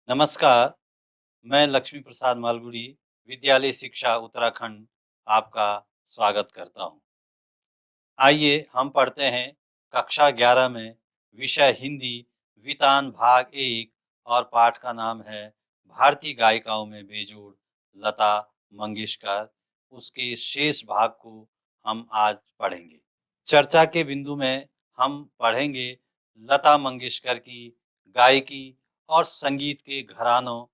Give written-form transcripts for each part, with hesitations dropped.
नमस्कार, मैं लक्ष्मी प्रसाद मालगुडी, विद्यालय शिक्षा उत्तराखंड आपका स्वागत करता हूँ। आइए हम पढ़ते हैं कक्षा 11 में विषय हिंदी वितान भाग 1 और पाठ का नाम है भारतीय गायिकाओं में बेजोड़ लता मंगेशकर। उसके शेष भाग को हम आज पढ़ेंगे। चर्चा के बिंदु में हम पढ़ेंगे लता मंगेशकर की गायकी और संगीत के घरानों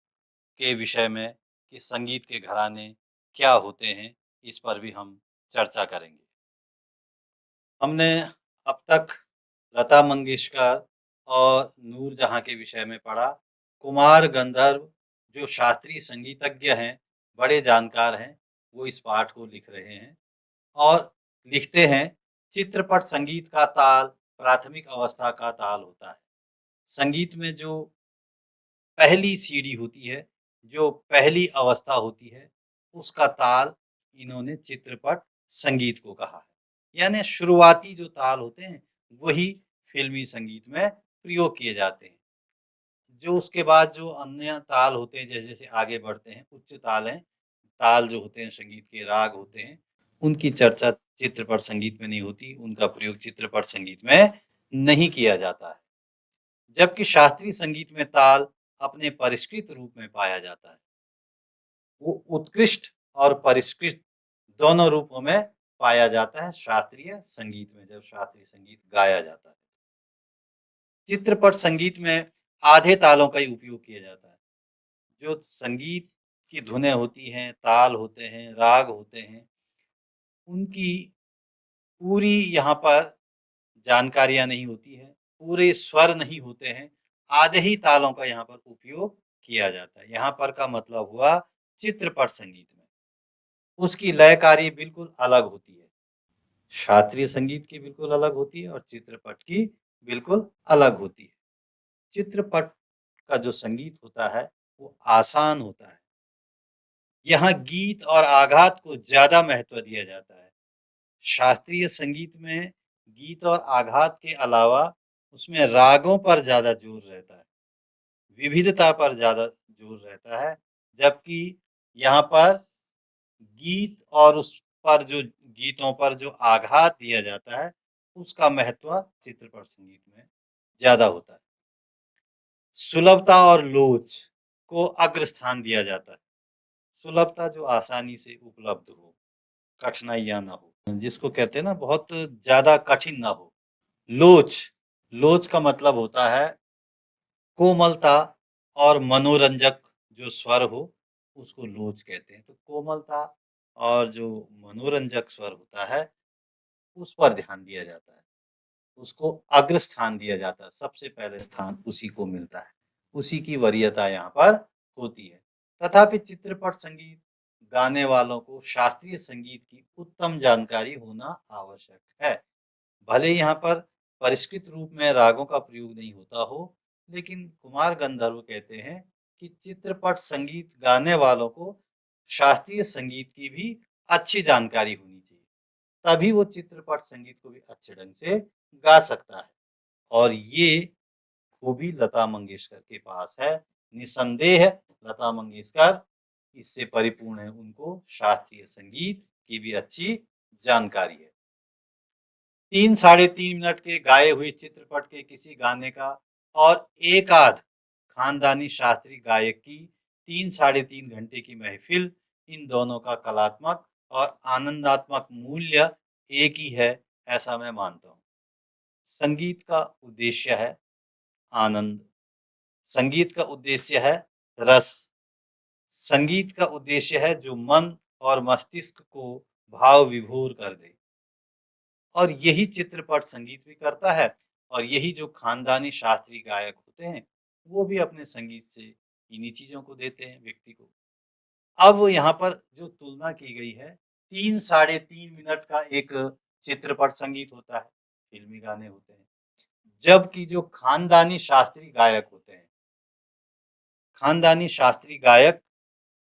के विषय में कि संगीत के घराने क्या होते हैं, इस पर भी हम चर्चा करेंगे। हमने अब तक लता मंगेशकर और नूरजहां के विषय में पढ़ा। कुमार गंधर्व जो शास्त्रीय संगीतज्ञ हैं, बड़े जानकार हैं, वो इस पाठ को लिख रहे हैं और लिखते हैं, चित्रपट संगीत का ताल प्राथमिक अवस्था का ताल होता है। संगीत में जो पहली सीढ़ी होती है, जो पहली अवस्था होती है, उसका ताल इन्होंने चित्रपट संगीत को कहा है। यानी शुरुआती जो ताल होते हैं, वही फिल्मी संगीत में प्रयोग किए जाते हैं। जो उसके बाद जो अन्य ताल होते हैं, जैसे-जैसे आगे बढ़ते हैं, उच्च ताल हैं, ताल जो होते हैं संगीत के राग होते हैं, उनकी चर्चा चित्रपट संगीत में नहीं होती, उनका प्रयोग चित्रपट संगीत में नहीं किया जाता है। जबकि शास्त्रीय संगीत में ताल अपने परिष्कृत रूप में पाया जाता है। वो उत्कृष्ट और परिष्कृत दोनों रूपों में पाया जाता है शास्त्रीय संगीत में, जब शास्त्रीय संगीत गाया जाता है। चित्रपट संगीत में आधे तालों का ही उपयोग किया जाता है। जो संगीत की धुनें होती हैं, ताल होते हैं, राग होते हैं, उनकी पूरी यहाँ पर जानकारियाँ नहीं होती हैं, पूरे स्वर नहीं होते हैं, आधे ही तालों का यहाँ पर उपयोग किया जाता है। यहाँ पर का मतलब हुआ चित्रपट संगीत में। उसकी लयकारी बिल्कुल अलग होती है। शास्त्रीय संगीत की बिल्कुल अलग होती है और चित्रपट की बिल्कुल अलग होती है। चित्रपट का जो संगीत होता है, वो आसान होता है। यहाँ गीत और आघात को ज़्यादा महत्व दिया जाता है। शास्त्रीय संगीत में गीत और आघात के अलावा उसमें रागों पर ज़्यादा जोर रहता है, विविधता पर ज़्यादा जोर रहता है, जबकि यहाँ पर गीत और उस पर जो गीतों पर जो आघात दिया जाता है, उसका महत्व चित्रपट संगीत में ज़्यादा होता है। सुलभता और लोच को अग्र स्थान दिया जाता है। सुलभता जो आसानी से उपलब्ध हो, कठिनाइयाँ ना हो, जिसको कहते हैं ना बहुत ज़्यादा कठिन ना हो। लोच, लोच का मतलब होता है कोमलता और मनोरंजक जो स्वर हो, उसको लोच कहते हैं। तो कोमलता और जो मनोरंजक स्वर होता है, उस पर ध्यान दिया जाता है। उसको अग्र स्थान दिया जाता है, सबसे पहले स्थान उसी को मिलता है। उसी की वरीयता यहाँ पर होती है। तथापि चित्रपट संगीत गाने वालों को शास्त्रीय संगीत की उत्तम जानकारी होना आवश्यक है। भले ही यहाँ पर परिष्कृत रूप में रागों का प्रयोग नहीं होता हो, लेकिन कुमार गंधर्व कहते हैं कि चित्रपट संगीत गाने वालों को शास्त्रीय संगीत की भी अच्छी जानकारी होनी चाहिए। तभी वो चित्रपट संगीत को भी अच्छे ढंग से गा सकता है। और ये खूबी लता मंगेशकर के पास है। निसंदेह लता मंगेशकर इससे परिपूर्ण है, उनको शास्त्रीय संगीत की भी अच्छी जानकारी है। 3 साढ़े 3 मिनट के गाए हुए चित्रपट के किसी गाने का और एक आध खानदानी शास्त्रीय गायक की 3 साढ़े 3 घंटे की महफिल, इन दोनों का कलात्मक और आनंदात्मक मूल्य एक ही है, ऐसा मैं मानता हूँ। संगीत का उद्देश्य है आनंद, संगीत का उद्देश्य है रस, संगीत का उद्देश्य है जो मन और मस्तिष्क को भाव विभोर कर दे। और यही चित्रपट संगीत भी करता है। और यही जो खानदानी शास्त्रीय गायक होते हैं, वो भी अपने संगीत से इन्हीं चीजों को देते हैं व्यक्ति को। अब यहाँ पर जो तुलना की गई है, 3 साढ़े 3 मिनट का एक चित्रपट संगीत होता है, फिल्मी गाने होते हैं, जबकि जो खानदानी शास्त्रीय गायक होते हैं, खानदानी शास्त्रीय गायक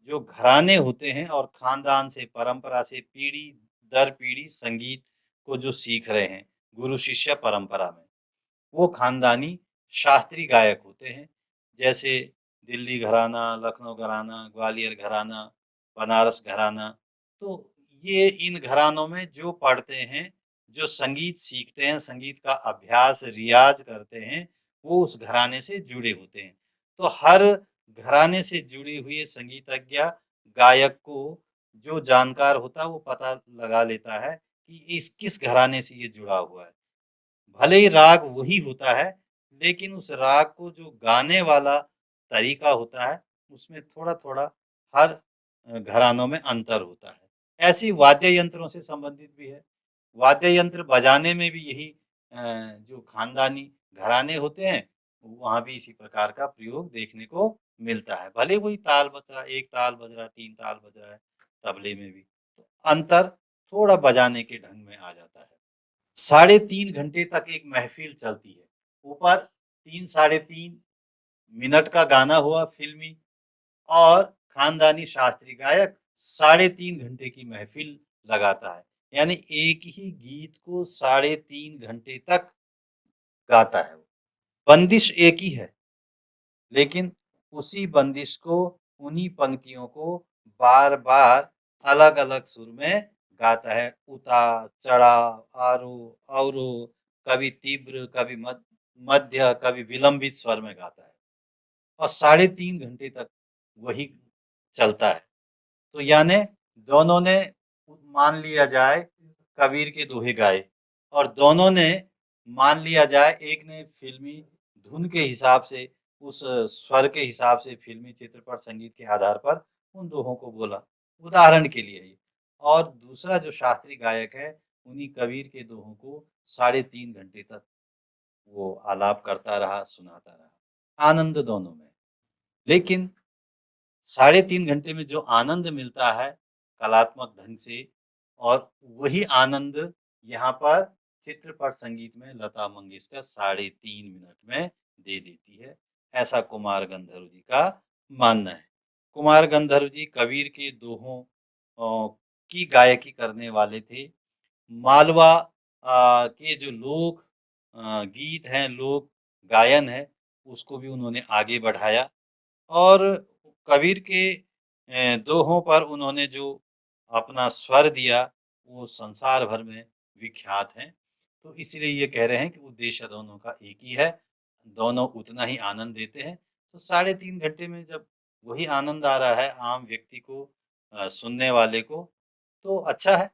जो घराने होते हैं और खानदान से परंपरा से पीढ़ी दर पीढ़ी संगीत को जो सीख रहे हैं गुरु शिष्य परंपरा में, वो खानदानी शास्त्रीय गायक होते हैं। जैसे दिल्ली घराना, लखनऊ घराना, ग्वालियर घराना, बनारस घराना। तो ये इन घरानों में जो पढ़ते हैं, जो संगीत सीखते हैं, संगीत का अभ्यास, रियाज़ करते हैं, वो उस घराने से जुड़े होते हैं। तो हर घराने से जुड़ी हुई संगीतज्ञ गायक को जो जानकार होता है वो पता लगा लेता है कि इस किस घराने से ये जुड़ा हुआ है। भले ही राग वही होता है, लेकिन उस राग को जो गाने वाला तरीका होता है, उसमें थोड़ा-थोड़ा हर घरानों में अंतर होता है। ऐसे ही वाद्य यंत्रों से संबंधित भी है। वाद्य यंत्र बजाने में भी यही जो खानदानी घराने होते हैं, वहाँ भी इसी प्रकार का प्रयोग देखने को मिलता है। भले वही ताल बज रहा है, 1 ताल बज रहा है, 3 ताल बज रहा है, तबले में भी। तो अंतर थोड़ा बजाने के ढंग में आ जाता है। साढ़े 3 घंटे तक एक महफ़िल चलती है। ऊपर 3 साढ़े 3 मिनट का गाना हुआ फ़िल्मी और खानदानी शास्त्रीय गायक साढ़े 3 घंटे की महफ़िल लगाता है। यानी एक ही गीत को साढ़े 3 घंटे तक गाता है वो। बंदिश एक ही है, लेकिन उसी बंदिश को, उन्हीं पंक्तियों को बार-बार अलग-अलग सुर में गाता है। उतार, चढ़ाव, आरोह, अवरोह, कभी तीव्र, कभी मध्य, कभी विलंबित स्वर में गाता है और साढ़े 3 घंटे तक वही चलता है। तो यानी दोनों ने मान लिया जाए कबीर के दोहे गाए और दोनों ने मान लिया जाए एक ने फ़िल्मी धुन के हिसाब से, उस स्वर के हिसाब से फ़िल्मी चित्रपट संगीत के आधार पर उन दोहों को बोला, उदाहरण के लिए ही। और दूसरा जो शास्त्रीय गायक है, उन्हीं कबीर के दोहों को साढ़े 3 घंटे तक वो आलाप करता रहा, सुनाता रहा। आनंद दोनों में। लेकिन साढ़े 3 घंटे में जो आनंद मिलता है कलात्मक ढंग से और वही आनंद यहाँ पर चित्रपट संगीत में लता मंगेशकर साढ़े 3 मिनट में दे देती है। ऐसा कुमार गंधर्व जी का मानना है। कुमार गंधर्व जी कबीर के दोहों की गायकी करने वाले थे। मालवा के जो लोक गीत हैं, लोक गायन है, उसको भी उन्होंने आगे बढ़ाया और कबीर के दोहों पर उन्होंने जो अपना स्वर दिया, वो संसार भर में विख्यात हैं। तो इसलिए ये कह रहे हैं कि उद्देश्य दोनों का एक ही है, दोनों उतना ही आनंद देते हैं। तो साढ़े 3 घंटे में जब वही आनंद आ रहा है आम व्यक्ति को, सुनने वाले को, तो अच्छा है।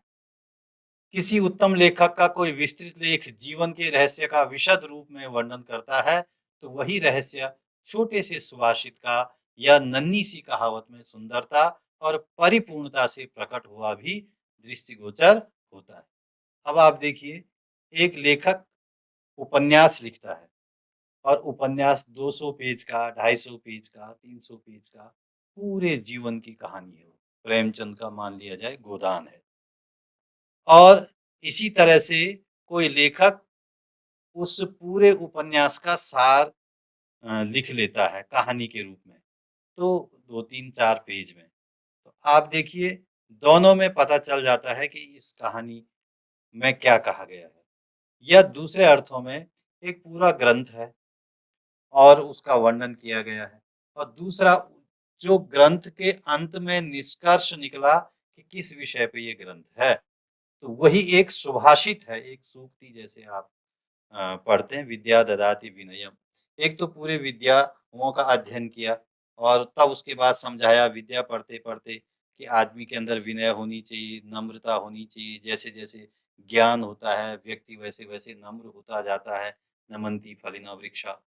किसी उत्तम लेखक का कोई विस्तृत लेख जीवन के रहस्य का विशद रूप में वर्णन करता है, तो वही रहस्य छोटे से सुभाषित का या नन्ही सी कहावत में सुंदरता और परिपूर्णता से प्रकट हुआ भी दृष्टिगोचर होता है। अब आप देखिए, एक लेखक उपन्यास लिखता है और उपन्यास 200 पेज का, 250 पेज का, 300 पेज का, पूरे जीवन की कहानी है वो। प्रेमचंद का मान लिया जाए गोदान है। और इसी तरह से कोई लेखक उस पूरे उपन्यास का सार लिख लेता है कहानी के रूप में, तो 2, 3, 4 पेज में। तो आप देखिए, दोनों में पता चल जाता है कि इस कहानी में क्या कहा गया है। या दूसरे अर्थों में एक पूरा ग्रंथ है और उसका वर्णन किया गया है। और दूसरा, जो ग्रंथ के अंत में निष्कर्ष निकला कि किस विषय पे ये ग्रंथ है, तो वही एक सुभाषित है, एक सूक्ति जैसे आप पढ़ते हैं, विद्या ददाति विनयम। एक तो पूरे विद्याओं का अध्ययन किया और तब उसके बाद समझाया विद्या पढ़ते-पढ़ते कि आदमी के अंदर विनय होनी चाहिए, नम्रता होनी चाहिए। जैसे-जैसे ज्ञान होता है, व्यक्ति वैसे-वैसे नम्र होता जाता है। नमन्ति फलिनो वृक्षा।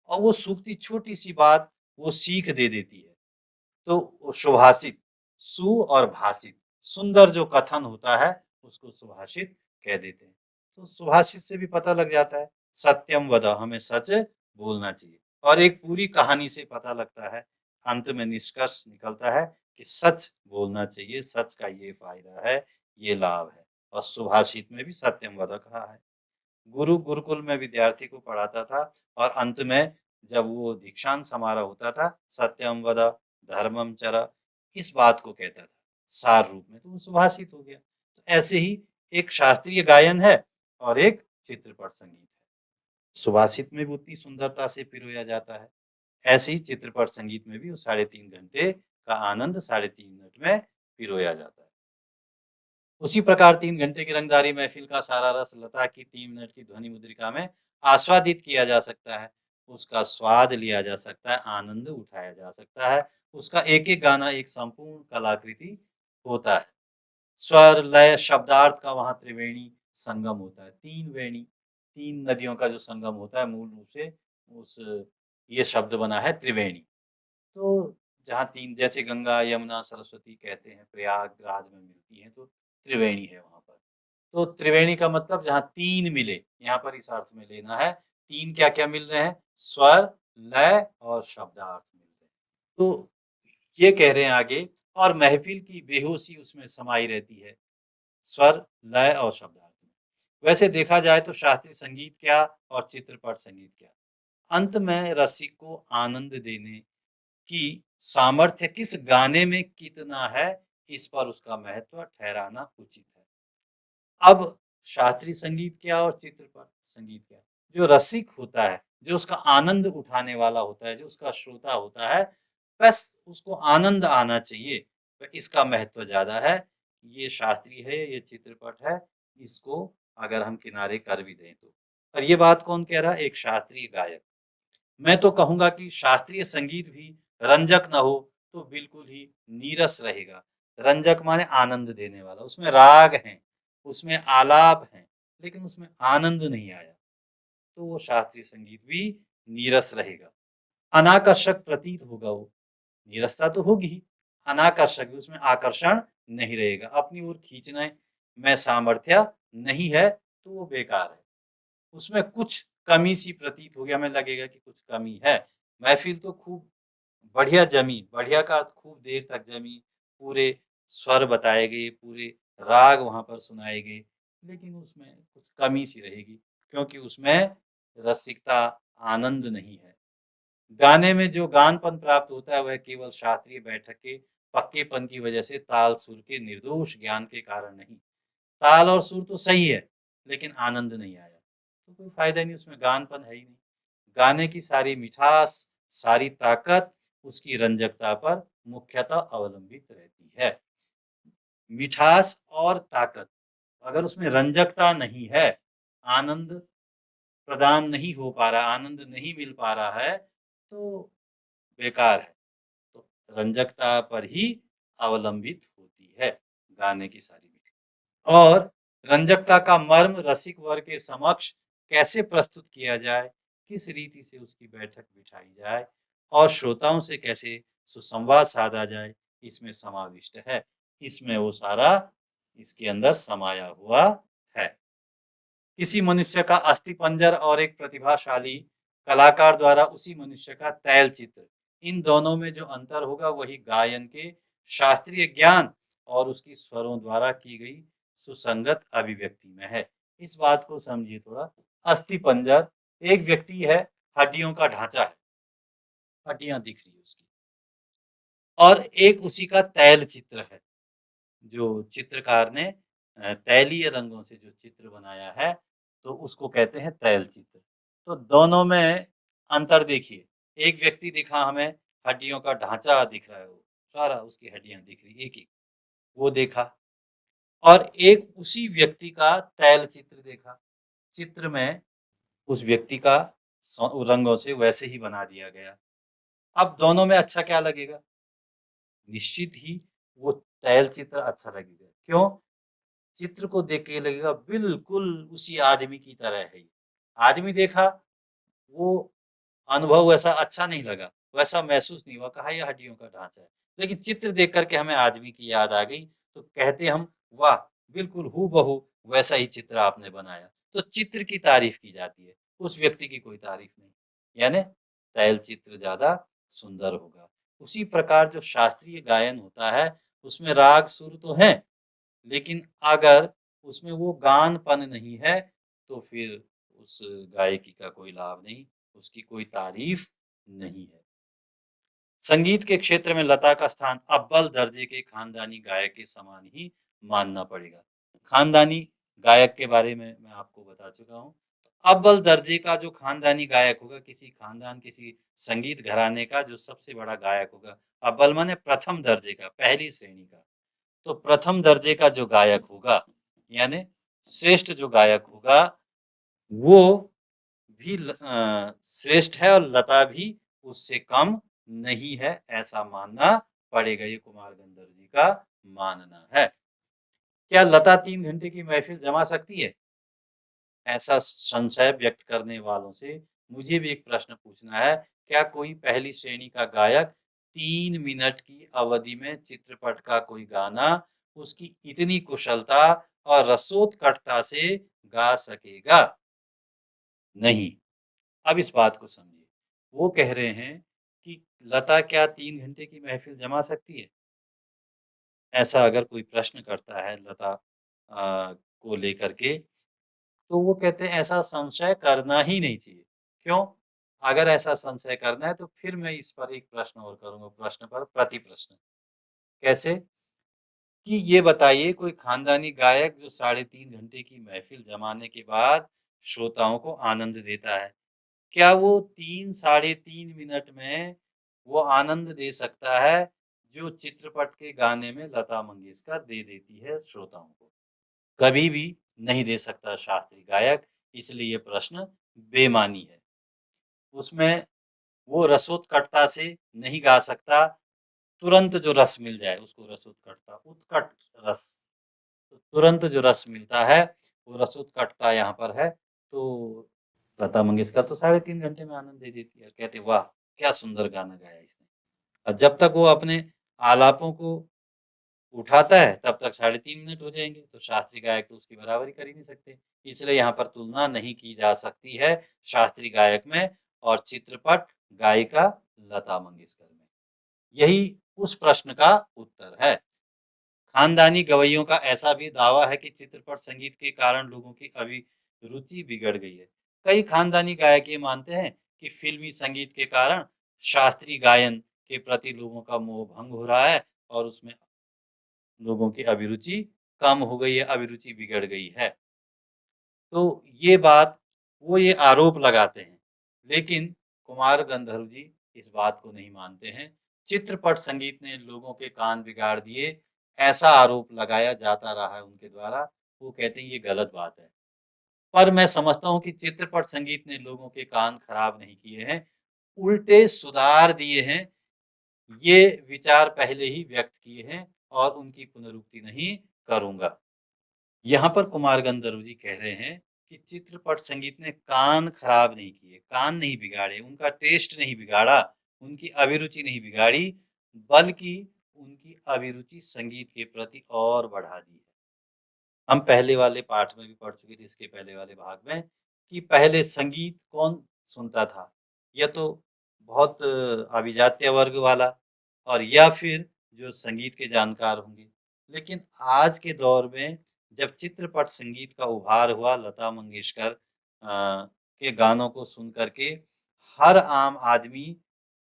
और वो सूक्ति छोटी-सी बात वो सीख दे देती है। तो सुभाषित, सु और भाषित, सुंदर जो कथन होता है उसको सुभाषित कह देते हैं। तो सुभाषित से भी पता लग जाता है, सत्यम वद, हमें सच बोलना चाहिए। और एक पूरी कहानी से पता लगता है, अंत में निष्कर्ष निकलता है कि सच बोलना चाहिए, सच का ये फायदा है, ये लाभ है। और सुभाषित में भी सत्यम वद कहा है। गुरु गुरुकुल में विद्यार्थी को पढ़ाता था और अंत में जब वो दीक्षांत समारोह होता था, सत्यम वद धर्मम चर, इस बात को कहता था सार रूप में, तो वो सुभाषित हो गया। तो ऐसे ही एक शास्त्रीय गायन है और एक चित्रपट संगीत है। सुभाषित में भी उतनी सुंदरता से पिरोया जाता है। ऐसे ही चित्रपट संगीत में भी उस 3.5 घंटे का आनंद 3.5 मिनट में पिरोया जाता है। उसी प्रकार 3 घंटे की रंगदारी महफिल का सारा रस लता की 3 मिनट की ध्वनि मुद्रिका में आस्वादित किया जा सकता है। उसका स्वाद लिया जा सकता है, आनंद उठाया जा सकता है। उसका एक-एक गाना एक संपूर्ण कलाकृति होता है। स्वर, लय, शब्दार्थ का वहाँ त्रिवेणी संगम होता है। 3 वेणी, 3 नदियों का जो संगम होता है मूल रूप से उस ये शब्द बना है त्रिवेणी। तो जहाँ 3 जैसे गंगा, यमुना, सरस्वती कहते हैं प्रयागराज में मिलती हैं, तो त्रिवेणी है वहाँ पर। तो त्रिवेणी का मतलब जहाँ 3 मिले, यहाँ पर इस अर्थ में लेना है। 3 क्या-क्या मिल रहे हैं? स्वर, लय और शब्दार्थ मिल रहे हैं। तो ये कह रहे हैं आगे और महफ़िल की बेहोशी उसमें समाई रहती है, स्वर, लय और शब्दार्थ में। वैसे देखा जाए तो शास्त्रीय संगीत क्या और चित्रपट संगीत क्या? अंत में रसिक को आनंद देने की सामर्थ्य किस गाने में कितना है, इस पर उसका महत्व ठहराना उचित है। अब शास्त्रीय संगीत क्या और चित्रपट संगीत क्या? जो रसिक होता है, जो उसका आनंद उठाने वाला होता है, जो उसका श्रोता होता है, बस उसको आनंद आना चाहिए, तो इसका महत्व ज़्यादा है। ये शास्त्रीय है, ये चित्रपट है, इसको अगर हम किनारे कर भी दें तो। और ये बात कौन कह रहा है? एक शास्त्रीय गायक। मैं तो कहूँगा कि शास्त्रीय संगीत भी रंजक ना हो तो बिल्कुल ही नीरस रहेगा। रंजक माने आनंद देने वाला, उसमें राग हैं, उसमें आलाप हैं, लेकिन उसमें आनंद नहीं आया, तो वो शास्त्रीय संगीत भी नीरस रहेगा। अनाकर्षक प्रतीत होगा वो, नीरसता तो होगी ही, अनाकर्षक भी उसमें आकर्षण नहीं रहेगा, अपनी ओर खींचने में सामर्थ्य नहीं है, तो वो बेकार है। उसमें कुछ कमी सी प्रतीत होगी, हमें लगेगा कि कुछ कमी है। महफ़िल तो खूब बढ़िया जमी, बढ़िया का अर्थ खूब देर तक जमी, पूरे स्वर बताए गए, पूरे राग वहाँ पर सुनाए गए, लेकिन उसमें कुछ कमी सी रहेगी, क्योंकि उसमें रसिकता, आनंद नहीं है। गाने में जो गानपन प्राप्त होता है, वह केवल शास्त्रीय बैठक के पक्केपन की वजह से ताल सुर के निर्दोष ज्ञान के कारण नहीं। ताल और सुर तो सही है, लेकिन आनंद नहीं आया, तो कोई फ़ायदा नहीं, उसमें गानपन है ही नहीं। गाने की सारी मिठास, सारी ताकत उसकी रंजकता पर मुख्यतः अवलंबित रहती है। मिठास और ताकत, अगर उसमें रंजकता नहीं है, आनंद प्रदान नहीं हो पा रहा, आनंद नहीं मिल पा रहा है, तो बेकार है। तो रंजकता पर ही अवलंबित होती है गाने की सारी मिठास। और रंजकता का मर्म रसिक वर्ग के समक्ष कैसे प्रस्तुत किया जाए, किस रीति से उसकी बैठक बिठाई जाए और श्रोताओं से कैसे सुसंवाद साधा जाए, इसमें समाविष्ट है। इसमें वो सारा इसके अंदर समाया हुआ है। किसी मनुष्य का अस्थिपंजर और एक प्रतिभाशाली कलाकार द्वारा उसी मनुष्य का तैल चित्र, इन दोनों में जो अंतर होगा वही गायन के शास्त्रीय ज्ञान और उसकी स्वरों द्वारा की गई सुसंगत अभिव्यक्ति में है। इस बात को समझिए थोड़ा। अस्थिपंजर एक व्यक्ति है, हड्डियों का ढांचा है, हड्डियां दिख रही है उसकी, और एक उसी का तैल चित्र है, जो चित्रकार ने तैलीय रंगों से जो चित्र बनाया है, तो उसको कहते हैं तैल चित्र। तो दोनों में अंतर देखिए, एक व्यक्ति दिखा हमें, हड्डियों का ढांचा दिख रहा है, वो सारा उसकी हड्डियां दिख रही एक एक, वो देखा। और एक उसी व्यक्ति का तैल चित्र देखा, चित्र में उस व्यक्ति का रंगों से वैसे ही बना दिया गया। अब दोनों में अच्छा क्या लगेगा? निश्चित ही वो तैल चित्र अच्छा लगेगा। क्यों? चित्र को देख के ये लगेगा बिल्कुल उसी आदमी की तरह है ये। आदमी देखा, वो अनुभव वैसा अच्छा नहीं लगा, वैसा महसूस नहीं हुआ, कहा ये हड्डियों का ढांचा है। लेकिन चित्र देख कर के हमें आदमी की याद आ गई, तो कहते हम वाह! बिल्कुल हूबहू वैसा ही चित्र आपने बनाया। तो चित्र की तारीफ की जाती है, उस व्यक्ति की कोई तारीफ नहीं। यानी तैल चित्र ज़्यादा सुंदर होगा। उसी प्रकार जो शास्त्रीय गायन होता है, उसमें राग सुर तो हैं, लेकिन अगर उसमें वो गानपन नहीं है, तो फिर उस गायकी का कोई लाभ नहीं, उसकी कोई तारीफ नहीं है। संगीत के क्षेत्र में लता का स्थान अव्वल दर्जे के खानदानी गायक के समान ही मानना पड़ेगा। खानदानी गायक के बारे में मैं आपको बता चुका हूँ। अव्वल दर्जे का जो खानदानी गायक होगा, किसी खानदान, किसी संगीत घराने का जो सबसे बड़ा गायक होगा, अव्वल माने प्रथम दर्जे का, पहली श्रेणी का। तो प्रथम दर्जे का जो गायक होगा, यानी श्रेष्ठ जो गायक होगा, वो भी श्रेष्ठ है और लता भी उससे कम नहीं है, ऐसा मानना पड़ेगा। ये कुमार गंधर्व जी का मानना है। क्या लता 3 घंटे की महफिल जमा सकती है? ऐसा संशय व्यक्त करने वालों से मुझे भी एक प्रश्न पूछना है। क्या कोई पहली श्रेणी का गायक 3 मिनट की अवधि में चित्रपट का कोई गाना उसकी इतनी कुशलता और रसोत्कटता से गा सकेगा? नहीं। अब इस बात को समझिए। वो कह रहे हैं कि लता क्या 3 घंटे की महफिल जमा सकती है? ऐसा अगर कोई प्रश्न करता है लता को लेकर के, तो वो कहते हैं ऐसा संशय करना ही नहीं चाहिए। क्यों? अगर ऐसा संशय करना है तो फिर मैं इस पर एक प्रश्न और करूँगा, प्रश्न पर प्रति प्रश्न। कैसे? कि ये बताइए, कोई खानदानी गायक जो 3.5 घंटे की महफिल जमाने के बाद श्रोताओं को आनंद देता है, क्या वो 3 साढ़े 3 मिनट में वो आनंद दे सकता है जो चित्रपट के गाने में लता मंगेशकर दे देती है श्रोताओं को? कभी भी नहीं दे सकता शास्त्रीय गायक, इसलिए ये प्रश्न बेमानी है। उसमें वो रसोत्कटता से नहीं गा सकता, तुरंत जो रस मिल जाए उसको रसोत्कटता, उत्कट रस, तो तुरंत जो रस मिलता है वो रसोत्कटता यहाँ पर है। तो लता मंगेशकर तो 3.5 घंटे में आनंद दे देती है, कहते वाह क्या सुंदर गाना गाया इसने। और जब तक वो अपने आलापों को उठाता है तब तक 3.5 मिनट हो जाएंगे, तो शास्त्रीय गायक तो उसकी बराबरी कर ही नहीं सकते। इसलिए यहाँ पर तुलना नहीं की जा सकती है शास्त्रीय गायक में और चित्रपट गायिका लता मंगेशकर में। यही उस प्रश्न का उत्तर है। खानदानी गवैयों का ऐसा भी दावा है कि चित्रपट संगीत के कारण लोगों की अभिरुचि बिगड़ गई है। कई खानदानी गायक ये मानते हैं कि फिल्मी संगीत के कारण शास्त्रीय गायन के प्रति लोगों का मोह भंग हो रहा है और उसमें लोगों की अभिरुचि कम हो गई है, अभिरुचि बिगड़ गई है। तो ये बात वो ये आरोप लगाते हैं, लेकिन कुमार गंधर्व जी इस बात को नहीं मानते हैं। चित्रपट संगीत ने लोगों के कान बिगाड़ दिए, ऐसा आरोप लगाया जाता रहा है उनके द्वारा। वो कहते हैं ये गलत बात है। पर मैं समझता हूँ कि चित्रपट संगीत ने लोगों के कान खराब नहीं किए हैं, उल्टे सुधार दिए हैं। ये विचार पहले ही व्यक्त किए हैं और उनकी पुनरुक्ति नहीं करूँगा। यहाँ पर कुमार गंधर्व जी कह रहे हैं कि चित्रपट संगीत ने कान खराब नहीं किए, कान नहीं बिगाड़े, उनका टेस्ट नहीं बिगाड़ा, उनकी अभिरुचि नहीं बिगाड़ी, बल्कि उनकी अभिरुचि संगीत के प्रति और बढ़ा दी है। हम पहले वाले पाठ में भी पढ़ चुके थे, इसके पहले वाले भाग में, कि पहले संगीत कौन सुनता था? या तो बहुत अभिजात्य वर्ग वाला, और या फिर जो संगीत के जानकार होंगे। लेकिन आज के दौर में जब चित्रपट संगीत का उभार हुआ, लता मंगेशकर के गानों को सुन करके हर आम आदमी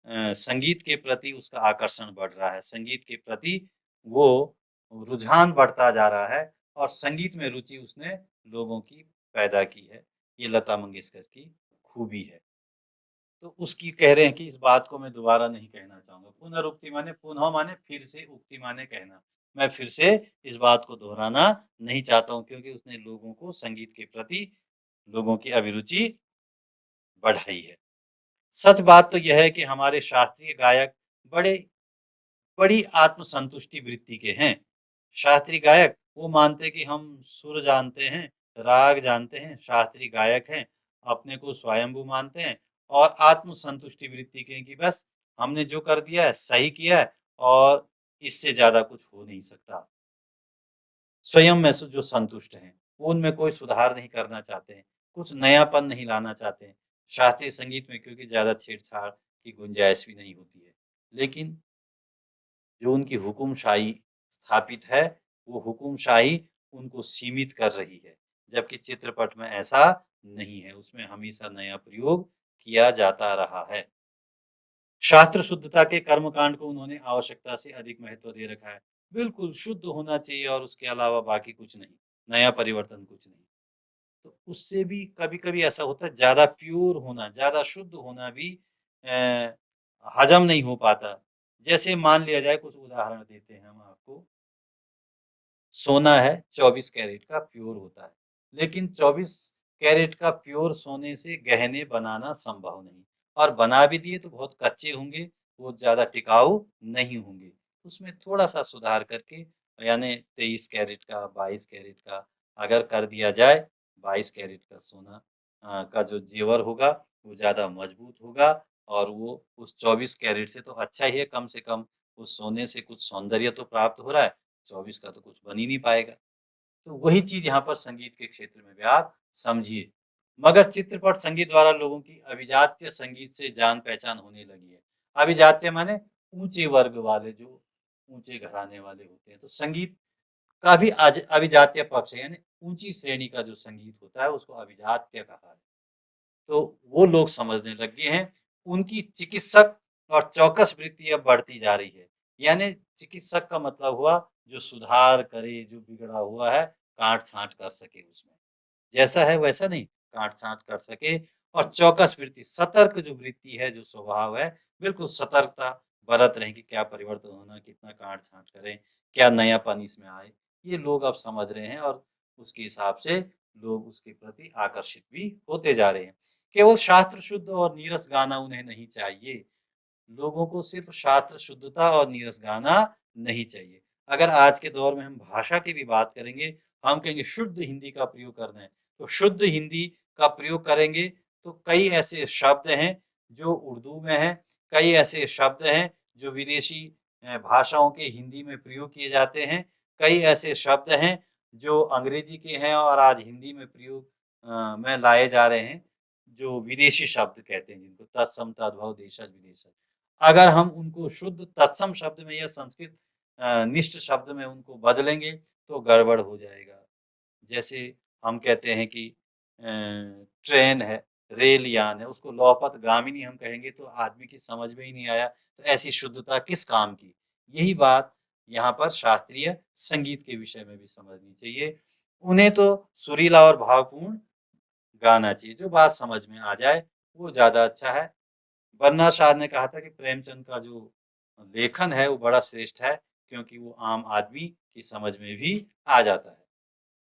संगीत के प्रति उसका आकर्षण बढ़ रहा है, संगीत के प्रति वो रुझान बढ़ता जा रहा है और संगीत में रुचि उसने लोगों की पैदा की है। ये लता मंगेशकर की खूबी है। तो उसकी कह रहे हैं कि इस बात को मैं दोबारा नहीं कहना चाहूँगा। पुनरुक्ति माने पुनः माने फिर से, उक्ति माने कहना। मैं फिर से इस बात को दोहराना नहीं चाहता हूँ, क्योंकि उसने लोगों को संगीत के प्रति लोगों की अभिरुचि बढ़ाई है। सच बात तो यह है कि हमारे शास्त्रीय गायक बड़े बड़ी आत्मसंतुष्टि वृत्ति के हैं। शास्त्रीय गायक वो मानते कि हम सुर जानते हैं, राग जानते हैं, शास्त्रीय गायक हैं, अपने को स्वयंभू मानते हैं और आत्मसंतुष्टि वृत्ति के हैं कि बस हमने जो कर दिया है सही किया है और इससे ज़्यादा कुछ हो नहीं सकता। स्वयं में जो संतुष्ट हैं, वो उनमें कोई सुधार नहीं करना चाहते हैं, कुछ नयापन नहीं लाना चाहते हैं। शास्त्रीय संगीत में क्योंकि ज़्यादा छेड़छाड़ की गुंजाइश भी नहीं होती है। लेकिन जो उनकी हुकुमशाही स्थापित है, वो हुकुमशाही उनको सीमित कर रही है, जबकि चित्रपट में ऐसा नहीं है, उसमें हमेशा नया प्रयोग किया जाता रहा है। शास्त्र शुद्धता के कर्मकांड को उन्होंने आवश्यकता से अधिक महत्व दे रखा है। बिल्कुल शुद्ध होना चाहिए और उसके अलावा बाकी कुछ नहीं, नया परिवर्तन कुछ नहीं। तो उससे भी कभी-कभी ऐसा होता है, ज़्यादा प्योर होना, ज़्यादा शुद्ध होना भी अ, हज़म नहीं हो पाता। जैसे मान लिया जाए, कुछ उदाहरण देते हैं हम आपको। सोना है 24 कैरेट का प्योर होता है, लेकिन 24 कैरेट का प्योर सोने से गहने बनाना संभव नहीं, और बना भी दिए तो बहुत कच्चे होंगे, वो ज़्यादा टिकाऊ नहीं होंगे। उसमें थोड़ा-सा सुधार करके, यानी 23 कैरेट का, 22 कैरेट का अगर कर दिया जाए, 22 कैरेट का सोना का जो जेवर होगा वो ज़्यादा मजबूत होगा, और वो उस 24 कैरेट से तो अच्छा ही है, कम से कम उस सोने से कुछ सौंदर्य तो प्राप्त हो रहा है, 24 का तो कुछ बन ही नहीं पाएगा। तो वही चीज़ यहाँ पर संगीत के क्षेत्र में भी आप समझिए। मगर चित्रपट संगीत द्वारा लोगों की अभिजात्य संगीत से जान-पहचान होने लगी है। अभिजात्य माने ऊँचे वर्ग वाले, जो ऊँचे घराने वाले होते हैं। तो संगीत का भी अभिजात्य पक्ष है, यानी ऊँची श्रेणी का जो संगीत होता है उसको अभिजात्य कहा है। तो वो लोग समझने लग गए हैं। उनकी चिकित्सक और चौकस वृत्ति अब बढ़ती जा रही है। यानी चिकित्सक का मतलब हुआ जो सुधार करे, जो बिगड़ा हुआ है, काट-छाँट कर सके उसमें। जैसा है वैसा नहीं, काट-छाँट कर सके, और चौकस वृत्ति, सतर्क जो वृत्ति है, जो स्वभाव है, बिल्कुल सतर्कता बरत रहे कि क्या परिवर्तन होना, कितना काट-छाँट करें, क्या नयापन इसमें आए। ये लोग अब समझ रहे हैं, और उसके हिसाब से लोग उसके प्रति आकर्षित भी होते जा रहे हैं। केवल शास्त्र शुद्ध और नीरस गाना उन्हें नहीं चाहिए। लोगों को सिर्फ शास्त्र शुद्धता और नीरस गाना नहीं चाहिए। अगर आज के दौर में हम भाषा की भी बात करेंगे, हम कहेंगे शुद्ध हिंदी का प्रयोग करना है। तो शुद्ध हिंदी का प्रयोग करेंगे तो कई ऐसे शब्द हैं जो उर्दू में हैं, कई ऐसे शब्द हैं जो विदेशी भाषाओं के हिंदी में प्रयोग किए जाते हैं, कई ऐसे शब्द हैं जो अंग्रेजी के हैं और आज हिंदी में प्रयोग में लाए जा रहे हैं, जो विदेशी शब्द कहते हैं जिनको, तत्सम तद्भव देशज विदेशज। अगर हम उनको शुद्ध तत्सम शब्द में या संस्कृत निष्ठ शब्द में उनको बदलेंगे तो गड़बड़ हो जाएगा। जैसे हम कहते हैं कि ट्रेन है, रेल यान है, उसको लौपत गामिनी हम कहेंगे तो आदमी की समझ में ही नहीं आया, तो ऐसी शुद्धता किस काम की? यही बात यहाँ पर शास्त्रीय संगीत के विषय में भी समझनी चाहिए। उन्हें तो सुरीला और भावपूर्ण गाना चाहिए, जो बात समझ में आ जाए, वो ज़्यादा अच्छा है। बन्ना शाह ने कहा था कि प्रेमचंद का जो लेखन है वो बड़ा श्रेष्ठ है, क्योंकि वो आम आदमी की समझ में भी आ जाता है।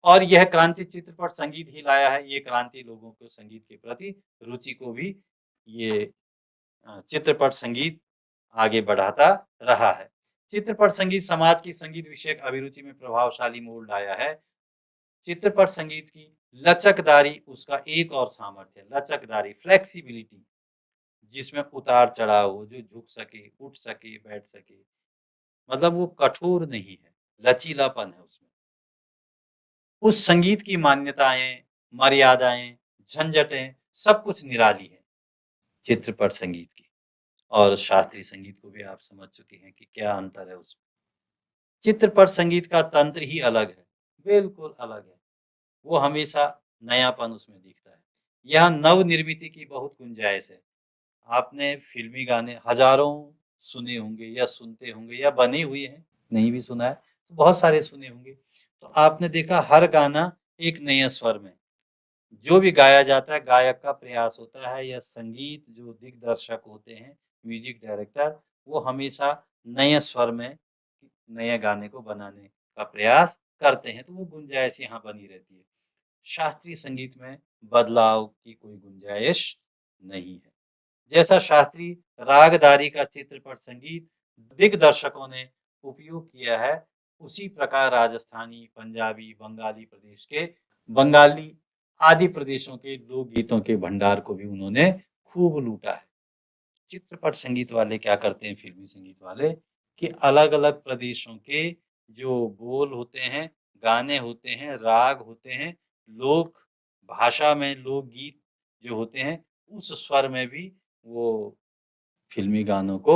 और यह क्रांति चित्रपट संगीत ही लाया है, ये क्रांति लोगों को संगीत के प्रति रुचि को भी ये चित्रपट संगीत आगे बढ़ाता रहा है। चित्रपट संगीत समाज की संगीत विषयक अभिरुचि में प्रभावशाली मोड़ लाया है। चित्रपट संगीत की लचकदारी उसका एक और सामर्थ्य है, लचकदारी, फ्लेक्सिबिलिटी, जिसमें उतार-चढ़ाव हो, जो झुक सके, उठ सके, बैठ सके। मतलब वो कठोर नहीं है, लचीलापन है उसमें। उस संगीत की मान्यताएँ, मर्यादाएँ, झंझटें, सब कुछ निराली है, चित्रपट संगीत की। और शास्त्रीय संगीत को भी आप समझ चुके हैं कि क्या अंतर है उसमें। चित्रपट संगीत का तंत्र ही अलग है, बिल्कुल अलग है। वो हमेशा नयापन उसमें दिखता है। यहाँ नव-निर्मिति की बहुत गुंजाइश है। आपने फ़िल्मी गाने हज़ारों सुने होंगे या सुनते होंगे या बने हुए हैं, नहीं भी सुना है, तो बहुत सारे सुने होंगे। तो आपने देखा हर गाना एक नए स्वर में, जो भी गाया जाता है, गायक का प्रयास होता है या संगीत जो दिग्दर्शक होते हैं, म्यूज़िक डायरेक्टर, वो हमेशा नए स्वर में नए गाने को बनाने का प्रयास करते हैं, तो वो गुंजाइश यहाँ बनी रहती है। शास्त्रीय संगीत में बदलाव की कोई गुंजाइश नहीं है। जैसा शास्त्रीय रागदारी का चित्रपट संगीत दिग्दर्शकों ने उपयोग किया है, उसी प्रकार राजस्थानी, पंजाबी, बंगाली आदि प्रदेशों के लोकगीतों के भंडार को भी उन्होंने खूब लूटा है। चित्रपट संगीत वाले क्या करते हैं, फ़िल्मी संगीत वाले, कि अलग-अलग प्रदेशों के जो बोल होते हैं, गाने होते हैं, राग होते हैं, लोक भाषा में लोकगीत जो होते हैं, उस स्वर में भी वो फ़िल्मी गानों को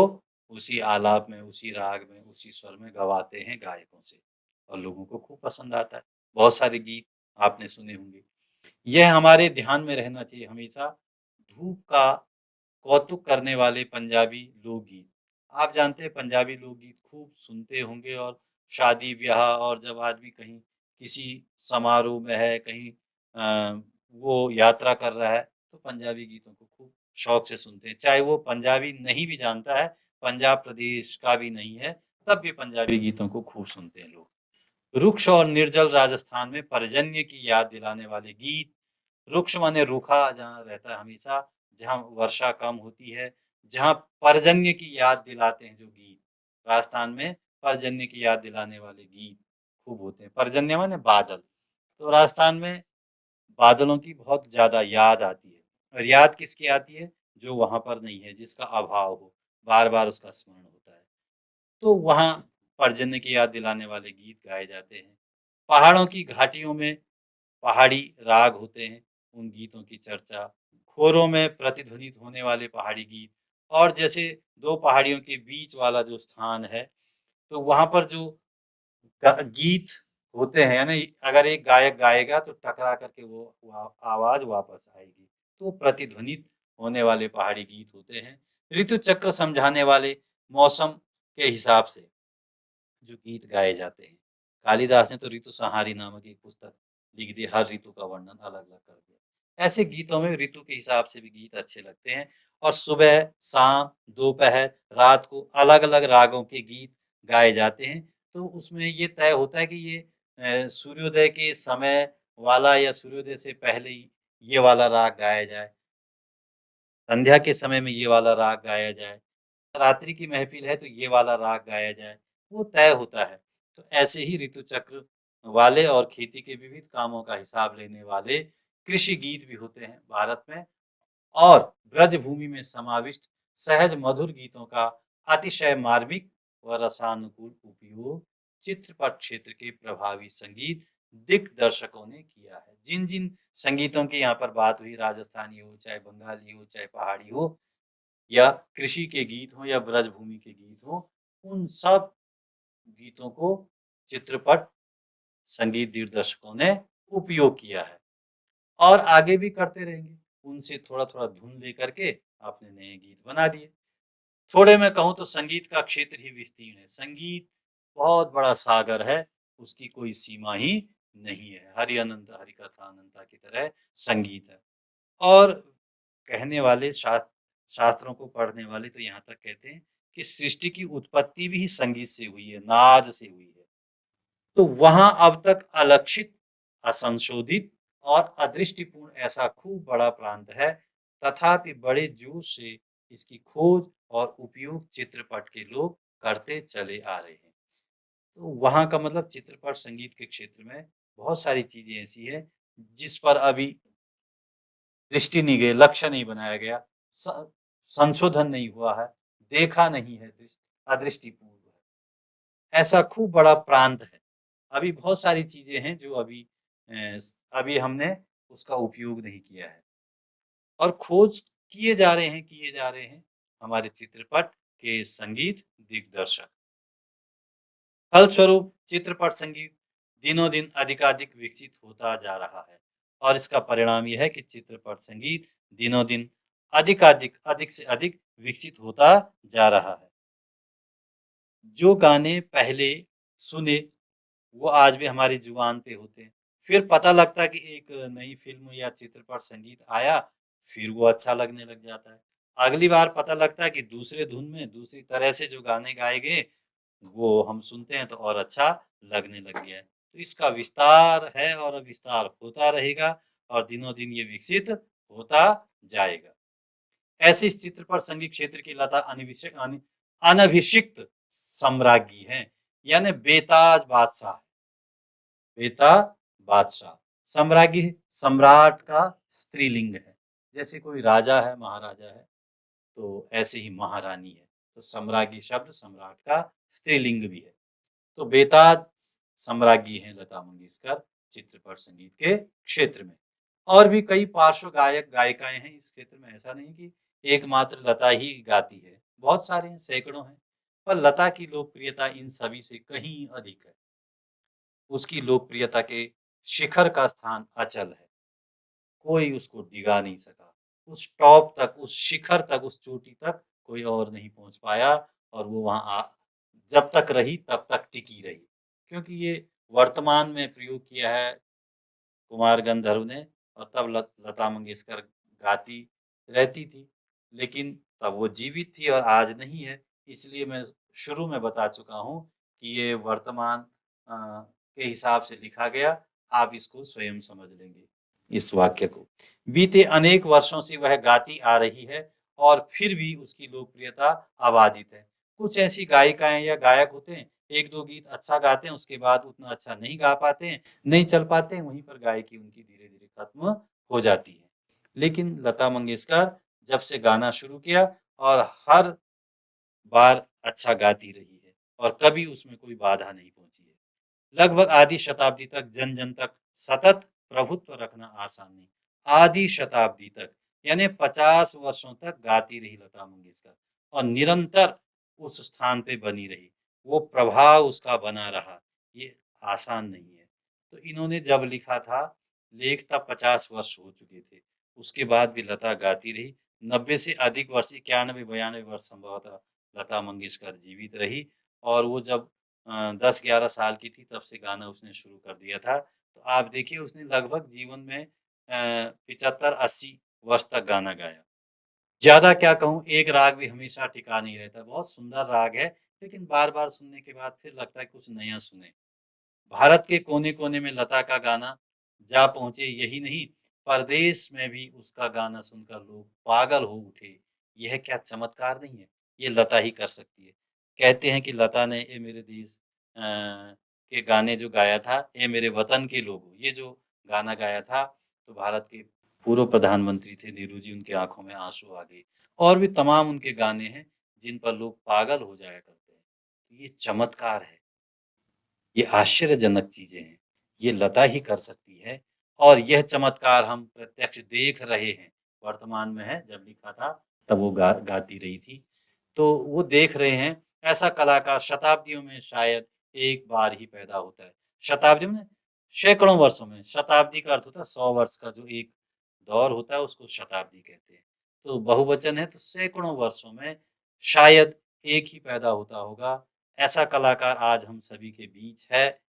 उसी आलाप में, उसी राग में, उसी स्वर में गवाते हैं गायकों से, और लोगों को खूब पसंद आता है। बहुत सारे गीत आपने सुने होंगे। यह हमारे ध्यान में रहना चाहिए हमेशा, धूप का कौतुक करने वाले पंजाबी लोकगीत। आप जानते हैं पंजाबी लोकगीत खूब सुनते होंगे, और शादी-ब्याह और जब आदमी कहीं किसी समारोह में है, कहीं वो यात्रा कर रहा है तो पंजाबी गीतों को खूब शौक से सुनते हैं। चाहे वो पंजाबी नहीं भी जानता है, पंजाब प्रदेश का भी नहीं है, तब भी पंजाबी गीतों को खूब सुनते हैं लोग। रुक्ष और निर्जल राजस्थान में पर्जन्य की याद दिलाने वाले गीत। रुक्ष माने रूखा जहाँ रहता है हमेशा, जहाँ वर्षा कम होती है, जहाँ पर्जन्य की याद दिलाते हैं जो गीत। राजस्थान में पर्जन्य की याद दिलाने वाले गीत खूब होते हैं। पर्जन्य माने बादल। तो राजस्थान में बादलों की बहुत ज्यादा याद आती है। और याद किसकी आती है? जो वहां पर नहीं है, जिसका अभाव हो, बार बार उसका स्मरण होता है, तो वहाँ पर्जन्य की याद दिलाने वाले गीत गाए जाते हैं। पहाड़ों की घाटियों में पहाड़ी राग होते हैं, उन गीतों की चर्चा। खोरों में प्रतिध्वनित होने वाले पहाड़ी गीत। और जैसे दो पहाड़ियों के बीच वाला जो स्थान है, तो वहाँ पर जो गीत होते हैं, यानी अगर एक गायक गाएगा तो टकरा करके वो आवाज वापस आएगी, तो प्रतिध्वनित होने वाले पहाड़ी गीत होते हैं। ऋतु चक्र समझाने वाले, मौसम के हिसाब से जो गीत गाए जाते हैं। कालिदास ने तो ऋतु संहारी नामक एक पुस्तक लिख दी, हर ऋतु का वर्णन अलग अलग कर दिया। ऐसे गीतों में ऋतु के हिसाब से भी गीत अच्छे लगते हैं। और सुबह, शाम, दोपहर, रात को अलग अलग रागों के गीत गाए जाते हैं। तो उसमें ये तय होता है कि ये सूर्योदय के समय वाला या सूर्योदय से पहले ही ये वाला राग गाया जाए, संध्या के समय में ये वाला राग गाया जाए, रात्रि की महफिल है तो ये वाला राग गाया जाए, वो तय होता है। तो ऐसे ही ऋतु चक्र वाले और खेती के विविध कामों का हिसाब लेने वाले कृषि गीत भी होते हैं भारत में। और ब्रज भूमि में समाविष्ट सहज मधुर गीतों का अतिशय मार्मिक व रसानुकूल उपयोग चित्रपट क्षेत्र के प्रभावी संगीत दिग्दर्शकों ने किया है। जिन जिन संगीतों की यहाँ पर बात हुई, राजस्थानी हो, चाहे बंगाली हो, चाहे पहाड़ी हो, या कृषि के गीत हों या ब्रजभूमि के गीत हों, उन सब गीतों को चित्रपट संगीत दिग्दर्शकों ने उपयोग किया है और आगे भी करते रहेंगे। उनसे थोड़ा थोड़ा धुन लेकर के आपने नए गीत बना दिए। थोड़े में कहूँ तो संगीत का क्षेत्र ही विस्तीर्ण है। संगीत बहुत बड़ा सागर है, उसकी कोई सीमा ही नहीं है। हरि अनंत हरि कथा अनंता की तरह संगीत है। और कहने वाले शास्त्रों को पढ़ने वाले तो यहाँ तक कहते हैं कि सृष्टि की उत्पत्ति भी संगीत से हुई है, नाद से हुई है। तो वहां अब तक अलक्षित, असंशोधित और अदृष्टिपूर्ण ऐसा खूब बड़ा प्रांत है, तथापि बड़े जोश से इसकी खोज और उपयोग चित्रपट के लोग करते चले आ रहे हैं। तो वहां का मतलब चित्रपट संगीत के क्षेत्र में बहुत सारी चीजें ऐसी है जिस पर अभी दृष्टि नहीं गई, लक्ष्य नहीं बनाया गया, संशोधन नहीं हुआ है, देखा नहीं है, अदृष्टिपूर्ण है। ऐसा खूब बड़ा प्रांत है। अभी बहुत सारी चीजें हैं जो अभी हमने उसका उपयोग नहीं किया है और खोज किए जा रहे हैं हमारे चित्रपट के संगीत दिग्दर्शक। फलस्वरूप चित्रपट संगीत दिनों दिन अधिकाधिक विकसित होता जा रहा है और इसका परिणाम यह है कि चित्रपट संगीत दिनों दिन अधिक से अधिक विकसित होता जा रहा है। जो गाने पहले सुने वो आज भी हमारी जुबान पे होते हैं। फिर पता लगता है कि एक नई फ़िल्म या चित्रपट संगीत आया, फिर वो अच्छा लगने लग जाता है। अगली बार पता लगता है कि दूसरे धुन में, दूसरी तरह से जो गाने गाए गए, वो हम सुनते हैं तो और अच्छा लगने लग गया है। तो इसका विस्तार है और विस्तार होता रहेगा और दिनों-दिन ये विकसित होता जाएगा। ऐसे इस चित्रपट संगीत क्षेत्र की लता अनभिषिक्त सम्राज्ञी हैं, यानी बेताज बादशाह। बेताज बादशाह, सम्राज्ञी सम्राट का स्त्रीलिंग है। जैसे कोई राजा है, महाराजा है, तो ऐसे ही महारानी है। तो सम्राज्ञी शब्द सम्राट का स्त्रीलिंग भी है। तो बेताज सम्राज्ञी हैं लता मंगेशकर चित्रपट संगीत के क्षेत्र में। और भी कई पार्श्व गायक गायिकाएं हैं इस क्षेत्र में। ऐसा नहीं कि एकमात्र लता ही गाती है, बहुत सारे हैं, सैकड़ों हैं। पर लता की लोकप्रियता इन सभी से कहीं अधिक है। उसकी लोकप्रियता के शिखर का स्थान अचल है, कोई उसको डिगा नहीं सका। उस टॉप तक, उस शिखर तक, उस चोटी तक कोई और नहीं पहुंच पाया और वो वहां जब तक रही तब तक टिकी रही। क्योंकि ये वर्तमान में प्रयोग किया है, कुमार गंधर्व ने, और तब लता मंगेशकर गाती रहती थी, लेकिन तब वो जीवित थी और आज नहीं है। इसलिए मैं शुरू में बता चुका हूँ कि ये वर्तमान के हिसाब से लिखा गया, आप इसको स्वयं समझ लेंगे इस वाक्य को। बीते अनेक वर्षों से वह गाती आ रही है और फिर भी उसकी लोकप्रियता अबाधित है। कुछ ऐसी गायिकाएं या गायक होते हैं, एक दो गीत अच्छा गाते हैं, उसके बाद उतना अच्छा नहीं गा पाते हैं, नहीं चल पाते हैं, वहीं पर गायकी उनकी धीरे धीरे खत्म हो जाती है। लेकिन लता मंगेशकर जब से गाना शुरू किया और हर बार अच्छा गाती रही है और कभी उसमें कोई बाधा नहीं पहुंची है। लगभग आधी शताब्दी तक जन जन तक सतत प्रभुत्व रखना आसान नहीं। आधी शताब्दी तक यानी 50 वर्षों तक गाती रही लता मंगेशकर और निरंतर उस स्थान पे बनी रही, वो प्रभाव उसका बना रहा, ये आसान नहीं है। तो इन्होंने जब लिखा था, लेख तब 50 वर्ष हो चुके थे, उसके बाद भी लता गाती रही। 90 से अधिक वर्ष, 91-92 वर्ष संभवतः लता मंगेशकर जीवित रही। और वो जब 10-11 साल की थी तब से गाना उसने शुरू कर दिया था। तो आप देखिए उसने लगभग जीवन में 75-80 वर्ष तक गाना गाया। ज़्यादा क्या कहूँ, एक राग भी हमेशा टिका नहीं रहता। बहुत सुंदर राग है, लेकिन बार-बार सुनने के बाद फिर लगता है कुछ नया सुने। भारत के कोने-कोने में लता का गाना जा पहुँचे, यही नहीं, परदेश में भी उसका गाना सुनकर लोग पागल हो उठे। यह क्या चमत्कार नहीं है? ये लता ही कर सकती है। कहते हैं कि लता ने ए मेरे देश के गाने जो गाया था, ए मेरे वतन के लोगों, ये जो गाना गाया था, तो भारत के पूर्व प्रधानमंत्री थे नेहरू जी, उनकी आँखों में आँसू आ गए। और भी तमाम उनके गाने हैं, जिन पर लोग पागल हो जाया करते हैं। तो ये चमत्कार है। ये आश्चर्यजनक चीज़ें हैं, ये लता ही कर सकती है और यह चमत्कार हम प्रत्यक्ष देख रहे हैं। वर्तमान में है, जब लिखा था तब वो गाती रही थी। तो वो देख रहे हैं, ऐसा कलाकार शताब्दियों में शायद एक बार ही पैदा होता है। शताब्दी में सैकड़ों वर्षों में, शताब्दी का अर्थ होता है 100 वर्ष का जो एक दौर होता है उसको शताब्दी कहते हैं। तो बहुवचन है, तो सैकड़ों वर्षों में शायद एक ही पैदा होता होगा। ऐसा कलाकार आज हम सभी के बीच है,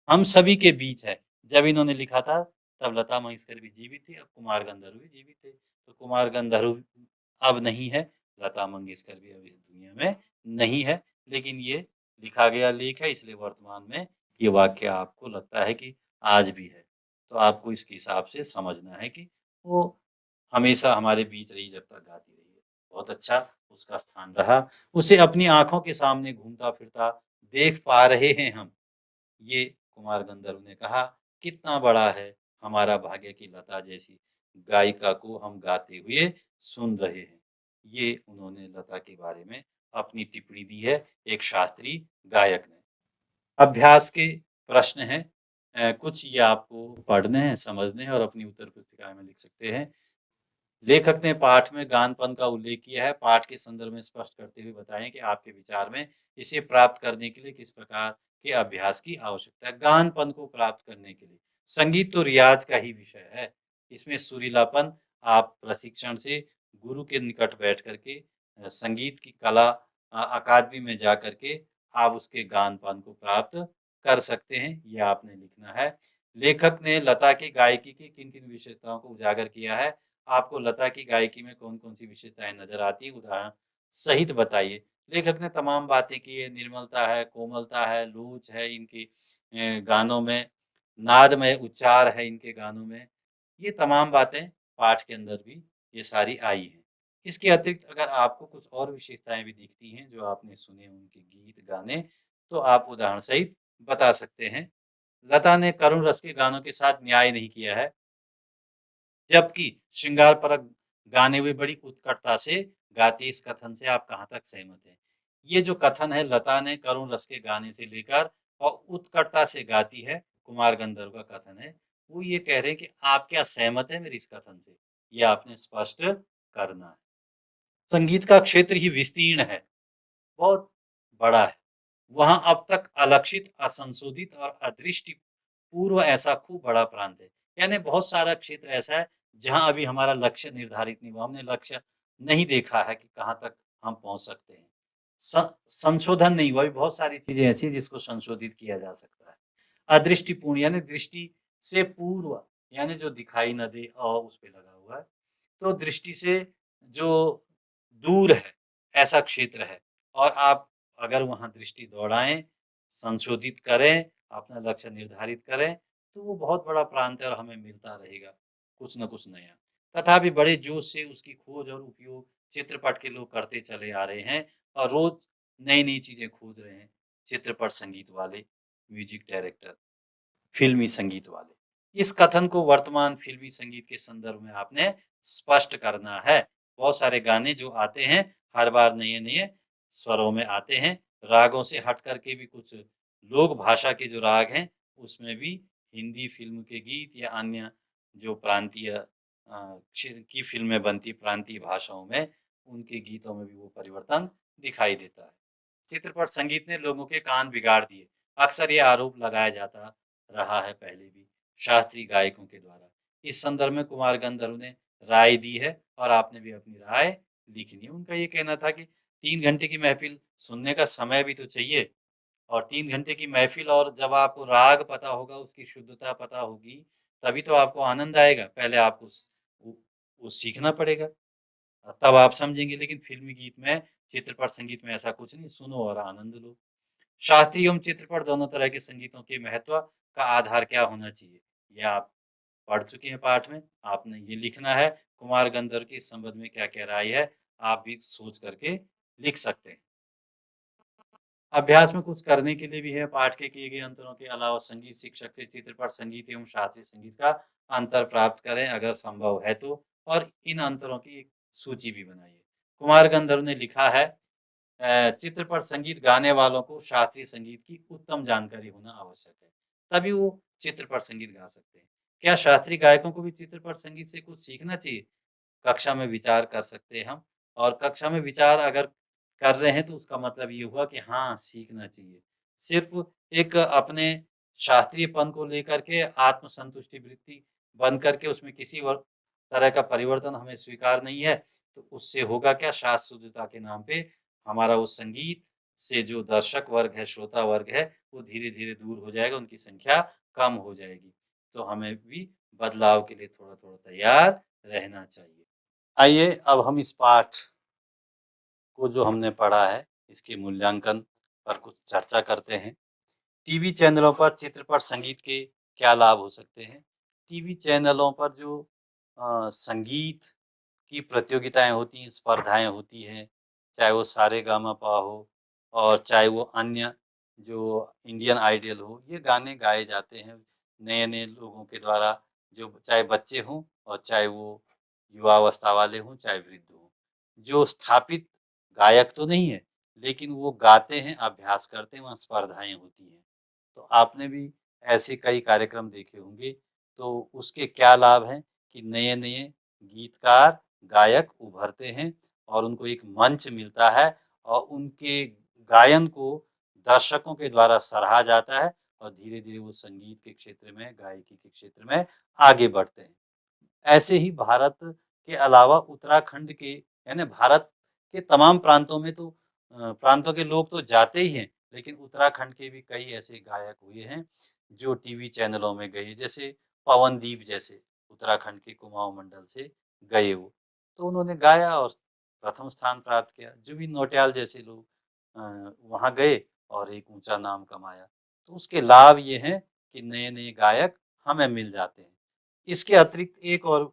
हम सभी के बीच है। जब इन्होंने लिखा था तब लता मंगेशकर भी जीवित थी, अब कुमार गंधर्व भी जीवित थे। तो कुमार गंधर्व अब नहीं है, लता मंगेशकर भी अब इस दुनिया में नहीं है, लेकिन ये लिखा गया लेख है, इसलिए वर्तमान में ये वाक्य आपको लगता है कि आज भी है। तो आपको इसके हिसाब से समझना है कि वो हमेशा हमारे बीच रही जब तक गाती रही है। बहुत अच्छा उसका स्थान रहा। उसे अपनी आँखों के सामने घूमता-फिरता देख पा रहे हैं हम। ये कुमार गंधर्व ने कहा, कितना बड़ा है हमारा भाग्य कि लता जैसी गायिका को हम गाते हुए सुन रहे हैं। ये उन्होंने लता के बारे में अपनी टिप्पणी दी है, एक शास्त्रीय गायक ने। अभ्यास के प्रश्न हैं, कुछ ये आपको पढ़ने हैं, समझने हैं और अपनी उत्तर पुस्तिका में लिख सकते हैं। लेखक ने पाठ में गानपन का उल्लेख किया है। पाठ के संदर्भ में स्पष्ट करते हुए बताएं कि आपके विचार में इसे प्राप्त करने के लिए किस प्रकार के अभ्यास की आवश्यकता है। गानपन को प्राप्त करने के लिए संगीत तो रियाज का ही विषय है। इसमें सुरीलापन आप प्रशिक्षण से गुरु के निकट बैठ करके संगीत की कला अकादमी में जा करके आप उसके गानपन को प्राप्त कर सकते हैं। ये आपने लिखना है। लेखक ने लता की गायकी की किन-किन विशेषताओं को उजागर किया है। आपको लता की गायकी में कौन-कौन सी विशेषताएँ नज़र आती हैं, उदाहरण सहित बताइए। लेखक ने तमाम बातें की है, निर्मलता है, कोमलता है, लोच है इनकी गानों में, नादमय उच्चार है इनके गानों में। ये तमाम बातें पाठ के अंदर भी ये सारी आई हैं। इसके अतिरिक्त अगर आपको कुछ और विशेषताएँ भी दिखती हैं, जो आपने सुने उनके गीत, गाने, तो आप उदाहरण सहित बता सकते हैं। लता ने करुण रस के गानों के साथ न्याय नहीं किया है। जबकि श्रृंगारपरक गाने हुए बड़ी उत्कटता से गाती है। इस कथन से आप कहाँ तक सहमत हैं? ये जो कथन है लता ने करुण रस के गाने से लेकर और उत्कटता से गाती है, कुमार गंधर्व का कथन है। वो ये कह रहे हैं कि आप क्या सहमत हैं मेरे इस कथन से? ये आपने स्पष्ट करना है। संगीत का क्षेत्र ही विस्तीर्ण है, बहुत बड़ा है। वहाँ अब तक अलक्षित, असंशोधित और अदृष्टि पूर्व ऐसा खूब बड़ा प्रांत है। यानी बहुत सारा क्षेत्र ऐसा है जहाँ अभी हमारा लक्ष्य निर्धारित नहीं हुआ। हमने लक्ष्य नहीं देखा है कि कहाँ तक हम पहुँच सकते हैं। संशोधन नहीं हुआ, अभी बहुत सारी चीज़ें ऐसी हैं जिसको संशोधित किया जा सकता है। अदृष्टिपूर्ण यानी दृष्टि से पूर्व, यानी जो दिखाई न दे उस पे लगा हुआ है, तो दृष्टि से जो दूर है ऐसा क्षेत्र है, और आप अगर वहाँ दृष्टि दौड़ाएं, संशोधित करें, अपना लक्ष्य निर्धारित करें, तो वो बहुत बड़ा प्रांत है और हमें मिलता रहेगा कुछ न कुछ नया। तथापि बड़े जोश से उसकी खोज और उपयोग चित्रपट के लोग करते चले आ रहे हैं और रोज नई नई चीजें खोज रहे हैं। चित्रपट संगीत वाले, म्यूजिक डायरेक्टर, फिल्मी संगीत वाले। इस कथन को वर्तमान फिल्मी संगीत के संदर्भ में आपने स्पष्ट करना है। बहुत सारे गाने जो आते हैं, हर बार नए-नए स्वरों में आते हैं। रागों से हट कर के भी कुछ लोक भाषा के जो राग हैं, उसमें भी हिंदी फ़िल्म के गीत या अन्य जो प्रांतीय क्षेत्र की फ़िल्में बनती प्रांतीय भाषाओं में, उनके गीतों में भी वो परिवर्तन दिखाई देता है। चित्रपट संगीत ने लोगों के कान बिगाड़ दिए। अक्सर ये आरोप लगाया जाता रहा है पहले भी, शास्त्रीय गायकों के द्वारा। इस संदर्भ में कुमार गंधर्व ने राय दी है और आपने भी अपनी राय लिखनी है। उनका ये कहना था कि 3 घंटे की महफ़िल सुनने का समय भी तो चाहिए, और 3 घंटे की महफ़िल, और जब आपको राग पता होगा, उसकी शुद्धता पता होगी, तभी तो आपको आनंद आएगा। पहले आपको वो वो सीखना पड़ेगा, तब आप समझेंगे। लेकिन फ़िल्मी गीत में, चित्रपट संगीत में ऐसा कुछ नहीं, सुनो और आनंद लो। शास्त्रीय एवं चित्रपट दोनों तरह के संगीतों के महत्व का आधार क्या होना चाहिए, ये आप पढ़ चुके हैं पाठ में। आपने ये लिखना है, कुमार गंधर्व की इस संबंध में क्या-क्या राय है, आप भी सोच करके लिख सकते हैं। अभ्यास में कुछ करने के लिए भी है। पाठ के किए गए अंतरों के अलावा संगीत शिक्षक से चित्रपट संगीत एवं शास्त्रीय संगीत का अंतर प्राप्त करें अगर संभव है तो, और इन अंतरों की एक सूची भी बनाइए। कुमार गंधर्व ने लिखा है, चित्रपट संगीत गाने वालों को शास्त्रीय संगीत की उत्तम जानकारी होना आवश्यक है, तभी वो चित्रपट संगीत गा सकते हैं। क्या शास्त्रीय गायकों को भी चित्रपट संगीत से कुछ सीखना चाहिए? कक्षा में विचार कर सकते हैं हम, और कक्षा में विचार अगर कर रहे हैं तो उसका मतलब ये हुआ कि हाँ, सीखना चाहिए। सिर्फ़ एक अपने शास्त्रीयपन को लेकर के आत्मसंतुष्टि वृत्ति बन करके उसमें किसी और तरह का परिवर्तन हमें स्वीकार नहीं है, तो उससे होगा क्या, शास्त्र शुद्धता के नाम पे हमारा वो संगीत से जो दर्शक वर्ग है, श्रोता वर्ग है, वो धीरे-धीरे दूर हो जाएगा, उनकी संख्या कम हो जाएगी। तो हमें भी बदलाव के लिए थोड़ा-थोड़ा तैयार रहना चाहिए। आइए अब हम इस पाठ को जो हमने पढ़ा है, इसके मूल्यांकन पर कुछ चर्चा करते हैं। टीवी चैनलों पर चित्रपट संगीत के क्या लाभ हो सकते हैं? टीवी चैनलों पर जो संगीत की प्रतियोगिताएँ होती हैं, स्पर्धाएँ होती हैं, चाहे वो सारेगामापा हो और चाहे वो अन्य जो इंडियन आइडल हो, ये गाने गाए जाते हैं नए-नए लोगों के द्वारा, जो चाहे बच्चे हों और चाहे वो युवावस्था वाले हों, चाहे वृद्ध हों। जो स्थापित गायक तो नहीं है, लेकिन वो गाते हैं, अभ्यास करते हैं, वहाँ स्पर्धाएँ होती हैं। तो आपने भी ऐसे कई कार्यक्रम देखे होंगे, तो उसके क्या लाभ हैं कि नए-नए गीतकार, गायक उभरते हैं और उनको एक मंच मिलता है और उनके गायन को दर्शकों के द्वारा सराहा जाता है और धीरे-धीरे वो संगीत के क्षेत्र में, गायकी के क्षेत्र में आगे बढ़ते हैं। ऐसे ही भारत के अलावा उत्तराखंड के, यानी भारत के तमाम प्रांतों में तो प्रांतों के लोग तो जाते ही हैं, लेकिन उत्तराखंड के भी कई ऐसे गायक हुए हैं जो टीवी चैनलों में गए, जैसे पवनदीप जैसे उत्तराखंड के कुमाऊं मंडल से गए वो, तो उन्होंने गाया और प्रथम स्थान प्राप्त किया। जुबिन नौटियाल जैसे लोग वहाँ गए और एक ऊंचा नाम कमाया। तो उसके लाभ ये हैं कि नए-नए गायक हमें मिल जाते हैं। इसके अतिरिक्त एक और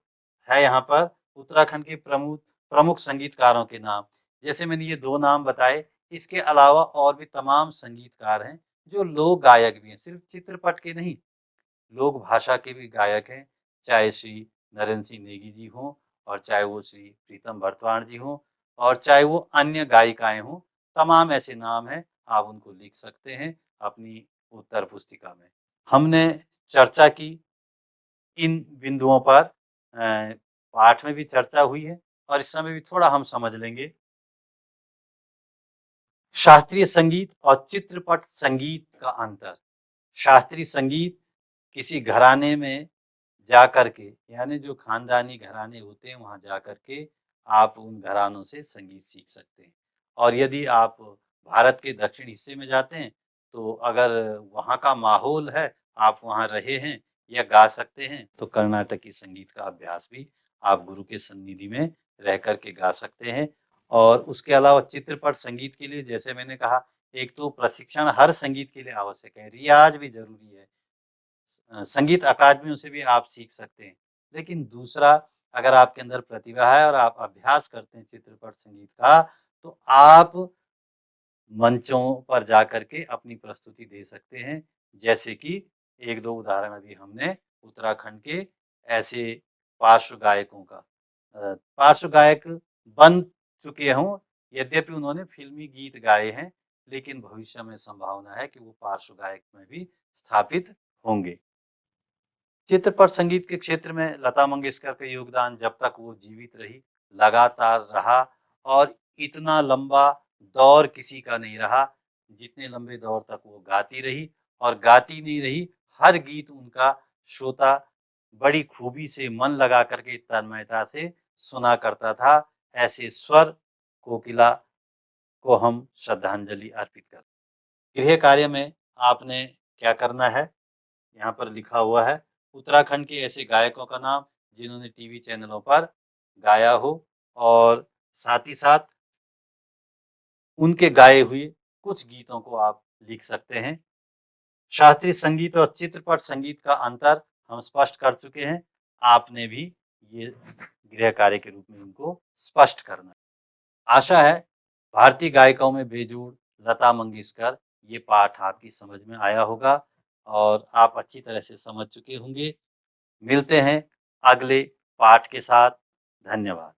है यहाँ पर उत्तराखंड के प्रमुख प्रमुख संगीतकारों के नाम। जैसे मैंने ये 2 नाम बताए, इसके अलावा और भी तमाम संगीतकार हैं, जो लोक गायक भी हैं, सिर्फ़ चित्रपट के नहीं, लोक भाषा के भी गायक हैं। चाहे श्री नरेंद्र सिंह नेगी जी हों और चाहे वो श्री प्रीतम भरतवाण जी हों और चाहे वो अन्य गायिकाएँ हों, तमाम ऐसे नाम हैं, आप उनको लिख सकते हैं अपनी उत्तर पुस्तिका में। हमने चर्चा की इन बिंदुओं पर, पाठ में भी चर्चा हुई है और इस समय भी थोड़ा हम समझ लेंगे। शास्त्रीय संगीत और चित्रपट संगीत का अंतर। शास्त्रीय संगीत किसी घराने में जाकर के, यानी जो खानदानी घराने होते हैं वहाँ जाकर के आप उन घरानों से संगीत सीख सकते हैं। और यदि आप भारत के दक्षिण हिस्से में जाते हैं, तो अगर वहाँ का माहौल है, आप वहाँ रहे हैं, या गा सकते हैं तो कर्नाटकी संगीत का अभ्यास भी आप गुरु के सन्निधि में रह कर के गा सकते हैं। और उसके अलावा चित्रपट संगीत के लिए जैसे मैंने कहा, एक तो प्रशिक्षण हर संगीत के लिए आवश्यक है, रियाज भी ज़रूरी है। संगीत अकादमियों से भी आप सीख सकते हैं। लेकिन दूसरा, अगर आपके अंदर प्रतिभा है और आप अभ्यास करते हैं चित्रपट संगीत का, तो आप मंचों पर जाकर के अपनी प्रस्तुति दे सकते हैं। जैसे कि 1-2 उदाहरण अभी हमने उत्तराखंड के ऐसे पार्श्व गायकों का पार्श्व गायक बन चुके हों, यद्यपि उन्होंने फ़िल्मी गीत गाए हैं, लेकिन भविष्य में संभावना है कि वो पार्श्व गायक में भी स्थापित होंगे। चित्रपट संगीत के क्षेत्र में लता मंगेशकर का योगदान जब तक वो जीवित रही, लगातार रहा और इतना लंबा दौर किसी का नहीं रहा, जितने लंबे दौर तक वो गाती रही और गाती नहीं रही, हर गीत उनका श्रोता बड़ी खूबी से मन लगा करके तन्मयता से सुना करता था। ऐसे स्वर कोकिला को हम श्रद्धांजलि अर्पित करते हैं। गृह कार्य में आपने क्या करना है? यहाँ पर लिखा हुआ है, उत्तराखंड के ऐसे गायकों का नाम जिन्होंने टीवी चैनलों पर गाया हो और साथ ही साथ उनके गाए हुए कुछ गीतों को आप लिख सकते हैं। शास्त्रीय संगीत और चित्रपट संगीत का अंतर हम स्पष्ट कर चुके हैं। आपने भी ये गृह कार्य के रूप में इनको स्पष्ट करना है। आशा है भारतीय गायिकाओं में बेजोड़ लता मंगेशकर ये पाठ आपकी समझ में आया होगा और आप अच्छी तरह से समझ चुके होंगे। मिलते हैं अगले पाठ के साथ। धन्यवाद।